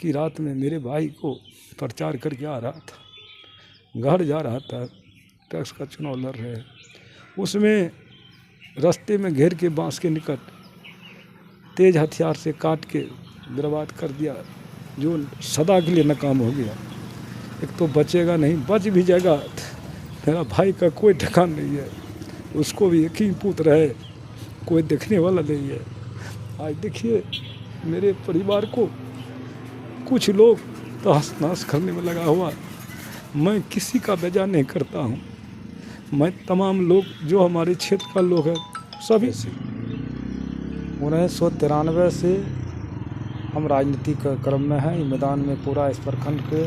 की रात में मेरे भाई को प्रचार करके आ रहा था, घर जा रहा था, टैक्स का चुनाव लड़ रहे, उसमें रास्ते में घेर के बांस के निकट तेज हथियार से काट के बर्बाद कर दिया, जो सदा के लिए नाकाम हो गया। एक तो बचेगा नहीं, बच भी जाएगा मेरा भाई का कोई ठिकान नहीं है, उसको भी एक ही पुत्र है, कोई देखने वाला नहीं है। आज देखिए मेरे परिवार को कुछ लोग तहस नहस करने में लगा हुआ। मैं किसी का बेजा नहीं करता हूँ, मैं तमाम लोग जो हमारे क्षेत्र का लोग हैं सभी से 1993 से हम राजनीतिक क्रम में हैं। मैदान में पूरा इस प्रखंड के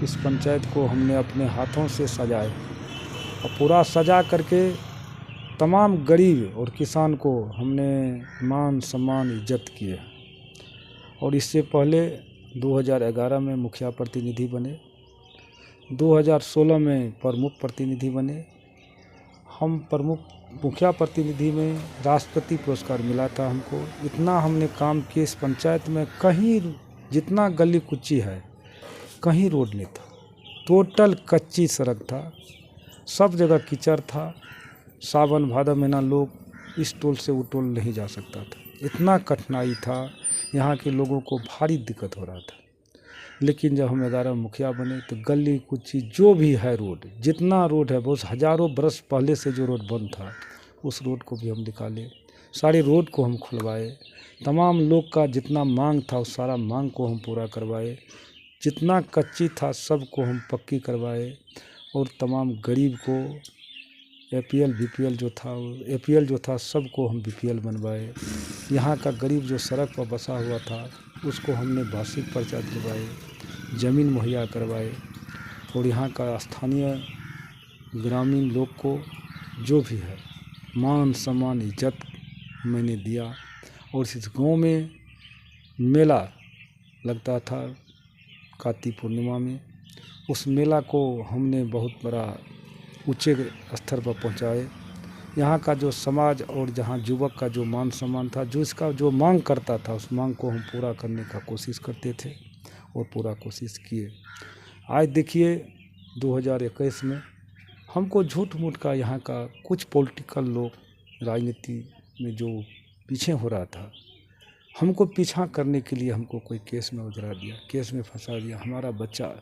इस पंचायत को हमने अपने हाथों से सजाए और पूरा सजा करके तमाम गरीब और किसान को हमने मान सम्मान इज्जत किए। और इससे पहले 2011 में मुखिया प्रतिनिधि बने, 2016 में प्रमुख प्रतिनिधि बने। हम प्रमुख मुखिया प्रतिनिधि में राष्ट्रपति पुरस्कार मिला था हमको। इतना हमने काम किया इस पंचायत में, कहीं जितना गली कुच्ची है कहीं रोड नहीं था, टोटल कच्ची सड़क था, सब जगह कीचड़ था। सावन भादव महीना लोग इस टोल से वो टोल नहीं जा सकता था, इतना कठिनाई था, यहाँ के लोगों को भारी दिक्कत हो रहा था। लेकिन जब हम 11 मुखिया बने तो गली कुच्ची जो भी है रोड, जितना रोड है, बहुत हज़ारों बरस पहले से जो रोड बंद था उस रोड को भी हम निकाले, सारे रोड को हम खुलवाए, तमाम लोग का जितना मांग था उस सारा मांग को हम पूरा करवाए, जितना कच्ची था सब को हम पक्की करवाए। और तमाम गरीब को APL BPL जो था, APL जो था सबको हम BPL बनवाए। यहाँ का गरीब जो सड़क पर बसा हुआ था उसको हमने वार्षिक पर्चा दिलवाए, ज़मीन मुहैया करवाए। और यहाँ का स्थानीय ग्रामीण लोग को जो भी है मान सम्मान इज्जत मैंने दिया। और इस गांव में मेला लगता था कार्तिक पूर्णिमा में, उस मेला को हमने बहुत बड़ा ऊंचे स्तर पर पहुंचाए। यहाँ का जो समाज और जहाँ युवक का जो मान सम्मान था, जो इसका जो मांग करता था, उस मांग को हम पूरा करने का कोशिश करते थे और पूरा कोशिश किए। आज देखिए 2021 में हमको झूठ मूठ का यहाँ का कुछ पॉलिटिकल लोग राजनीति में जो पीछे हो रहा था, हमको पीछा करने के लिए हमको कोई केस में उजरा दिया, केस में फंसा दिया। हमारा बच्चा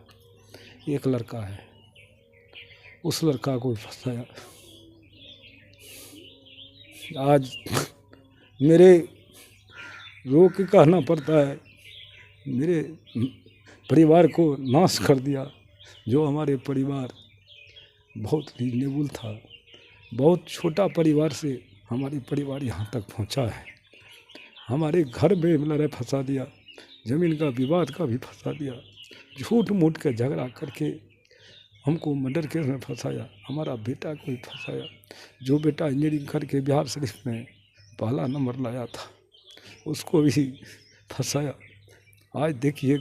एक लड़का है, उस लड़का को भी फंसाया। आज मेरे रो के कहना पड़ता है, मेरे परिवार को नाश कर दिया। जो हमारे परिवार बहुत रीजनेबल था, बहुत छोटा परिवार से हमारे परिवार यहाँ तक पहुँचा है। हमारे घर में लड़ाई फंसा दिया, ज़मीन का विवाद का भी फंसा दिया, झूठ मूठ के झगड़ा करके हमको मर्डर केस में फंसाया। हमारा बेटा को भी फंसाया, जो बेटा इंजीनियरिंग करके बिहार शरीफ में पहला नंबर लाया था उसको भी फंसाया। आज देखिए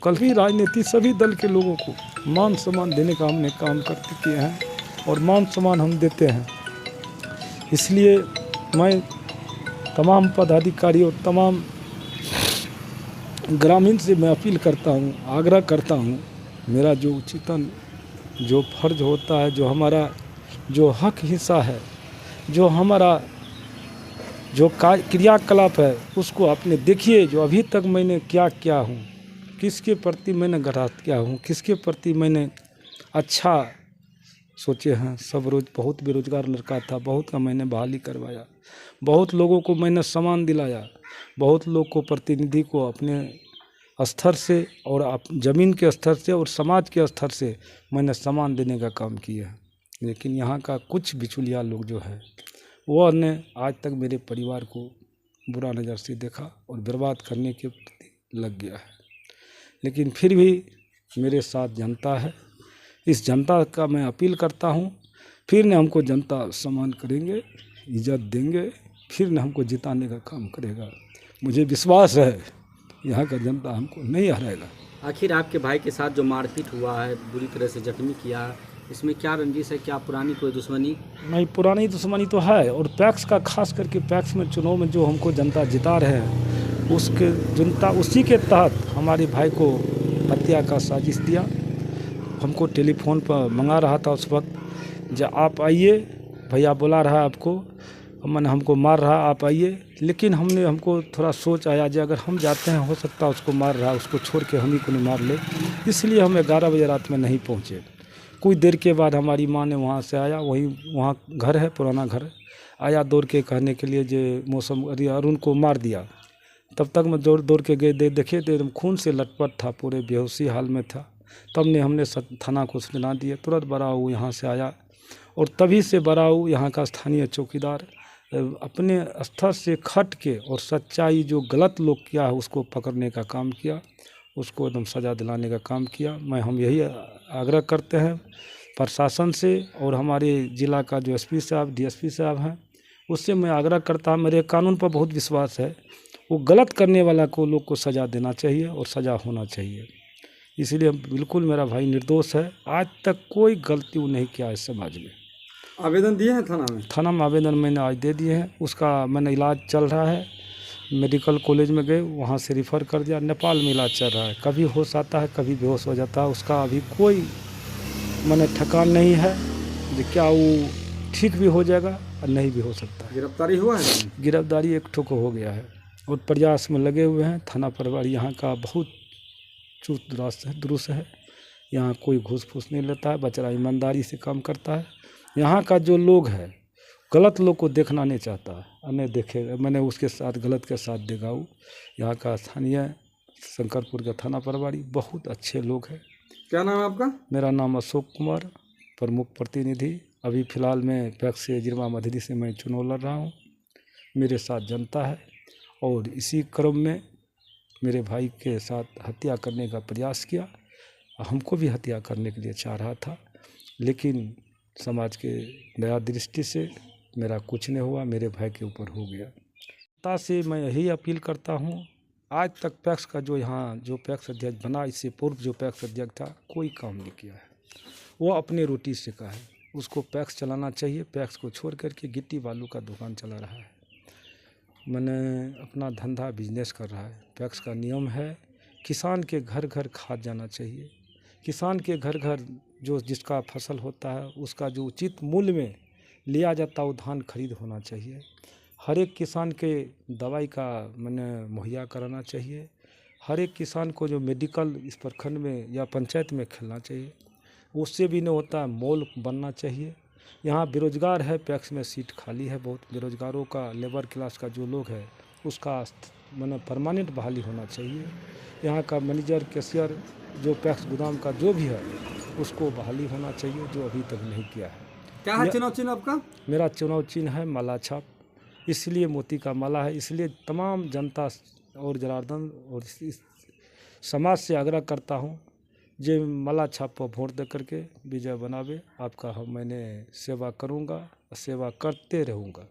कल ही राजनीति सभी दल के लोगों को मान सम्मान देने का हमने काम करते किए हैं और मान सम्मान हम देते हैं। इसलिए मैं तमाम पदाधिकारी और तमाम ग्रामीण से मैं अपील करता हूँ, आग्रह करता हूँ, मेरा जो उचितन जो फर्ज होता है, जो हमारा जो हक हिस्सा है, जो हमारा जो क्रियाकलाप है उसको आपने देखिए। जो अभी तक मैंने क्या किया हूँ, किसके प्रति मैंने घात किया हूँ, किसके प्रति मैंने अच्छा सोचे हैं। सब रोज बहुत बेरोजगार लड़का था, बहुत का मैंने बहाली करवाया, बहुत लोगों को मैंने सम्मान दिलाया, बहुत लोग को प्रतिनिधि को अपने स्तर से और ज़मीन के स्तर से और समाज के स्तर से मैंने सम्मान देने का काम किया है। लेकिन यहाँ का कुछ बिचौलिया लोग जो है वो ने आज तक मेरे परिवार को बुरा नज़र से देखा और बर्बाद करने के प्रति लग गया है। लेकिन फिर भी मेरे साथ जनता है, इस जनता का मैं अपील करता हूँ, फिर ने हमको जनता सम्मान करेंगे, इज्जत देंगे, फिर ने हमको जिताने का काम करेगा। मुझे विश्वास है यहाँ का जनता हमको नहीं हराएगा। आखिर आपके भाई के साथ जो मारपीट हुआ है, बुरी तरह से जख्मी किया, इसमें क्या रंजिश है, क्या पुरानी कोई दुश्मनी? नहीं, पुरानी दुश्मनी तो है। और पैक्स का खास करके पैक्स में चुनाव में जो हमको जनता जिता रहे हैं उसके जनता उसी के तहत हमारे भाई को हत्या का साजिश दिया। हमको टेलीफोन पर मंगा रहा था उस वक्त, जब आप आइए, भैया बुला रहा है आपको, मैंने हमको मार रहा, आप आइए। लेकिन हमको थोड़ा सोच आया जो अगर हम जाते हैं हो सकता है उसको मार रहा, उसको छोड़ के हम ही को नहीं मार ले, इसलिए हम 11 बजे रात में नहीं पहुँचे। कुछ देर के बाद हमारी माँ ने वहाँ से आया, वहाँ घर है, पुराना घर, आया दौड़ के कहने के लिए जो मौसम अरुण को मार दिया। तब तक मैं दौड़ के गए, देखे तो एकदम खून से लटपट था, पूरे बेहोशी हाल में था। तब ने हमने थाना को सूचना दिए, तुरंत बराऊ यहाँ से आया और तभी से बराऊ यहाँ का स्थानीय चौकीदार अपने स्तर से खट के और सच्चाई जो गलत लोग किया है उसको पकड़ने का काम किया, उसको एकदम सज़ा दिलाने का काम किया। हम यही आग्रह करते हैं प्रशासन से और हमारे ज़िला का जो एसपी साहब, डीएसपी साहब हैं, उससे मैं आग्रह करता हूँ, मेरे कानून पर बहुत विश्वास है, वो गलत करने वाला को लोग को सज़ा देना चाहिए और सज़ा होना चाहिए। इसलिए बिल्कुल मेरा भाई निर्दोष है, आज तक कोई गलती वो नहीं किया इस समाज में। आवेदन दिए हैं थाना में? थाना में आवेदन मैंने आज दे दिए हैं, उसका मैंने इलाज चल रहा है, मेडिकल कॉलेज में गए, वहाँ से रिफ़र कर दिया, नेपाल में इलाज चल रहा है। कभी होश आता है, कभी बेहोश हो जाता है, उसका अभी कोई मैंने ठिकान नहीं है कि क्या वो ठीक भी हो जाएगा और नहीं भी हो सकता है। गिरफ्तारी हुआ है? गिरफ्तारी एक ठो को हो गया है और प्रयास में लगे हुए हैं। थाना प्रभारी यहाँ का बहुत चुस्त दुरुस्त है, यहाँ कोई घूस फूस नहीं लेता है, बचरा ईमानदारी से काम करता है। यहाँ का जो लोग है गलत लोग को देखना नहीं चाहता है, नहीं देखेगा, मैंने उसके साथ गलत के साथ देखा हूँ। यहाँ का स्थानीय शंकरपुर का थाना प्रभारी बहुत अच्छे लोग हैं। क्या नाम है आपका? मेरा नाम अशोक कुमार, प्रमुख प्रतिनिधि। अभी फ़िलहाल मैं पैक्स से जिरवा मधेली से मैं चुनाव लड़ रहा हूँ। मेरे साथ जनता है और इसी क्रम में मेरे भाई के साथ हत्या करने का प्रयास किया। हमको भी हत्या करने के लिए चाह रहा था, लेकिन समाज के दया दृष्टि से मेरा कुछ नहीं हुआ, मेरे भाई के ऊपर हो गया। जनता से मैं यही अपील करता हूँ, आज तक पैक्स का जो यहाँ जो पैक्स अध्यक्ष बना, इससे पूर्व जो पैक्स अध्यक्ष था कोई काम नहीं किया है। वो अपने रोटी से का है, उसको पैक्स चलाना चाहिए। पैक्स को छोड़ करके गिट्टी बालू का दुकान चला रहा है, मैंने अपना धंधा बिजनेस कर रहा है। पैक्स का नियम है किसान के घर घर खाद जाना चाहिए, किसान के घर घर जो जिसका फसल होता है उसका जो उचित मूल्य में लिया जाता है वो धान खरीद होना चाहिए। हर एक किसान के दवाई का मैंने मुहैया कराना चाहिए। हर एक किसान को जो मेडिकल इस प्रखंड में या पंचायत में खेलना चाहिए, उससे भी नहीं होता है, मॉल बनना चाहिए। यहाँ बेरोजगार है, पैक्स में सीट खाली है, बहुत बेरोजगारों का, लेबर क्लास का जो लोग है उसका मैंने परमानेंट बहाली होना चाहिए। यहाँ का मैनेजर, कैशियर, जो पैक्स गोदाम का जो भी है उसको बहाली होना चाहिए, जो अभी तक नहीं किया है। क्या है चुनाव चिन्ह आपका? मेरा चुनाव चिन्ह है माला छाप, इसलिए मोती का माला है। इसलिए तमाम जनता और जनार्दन और इस समाज से आग्रह करता हूँ, जो माला छाप पर वोट दे करके विजय बनावे। आपका मैंने सेवा करूँगा, सेवा करते रहूँगा।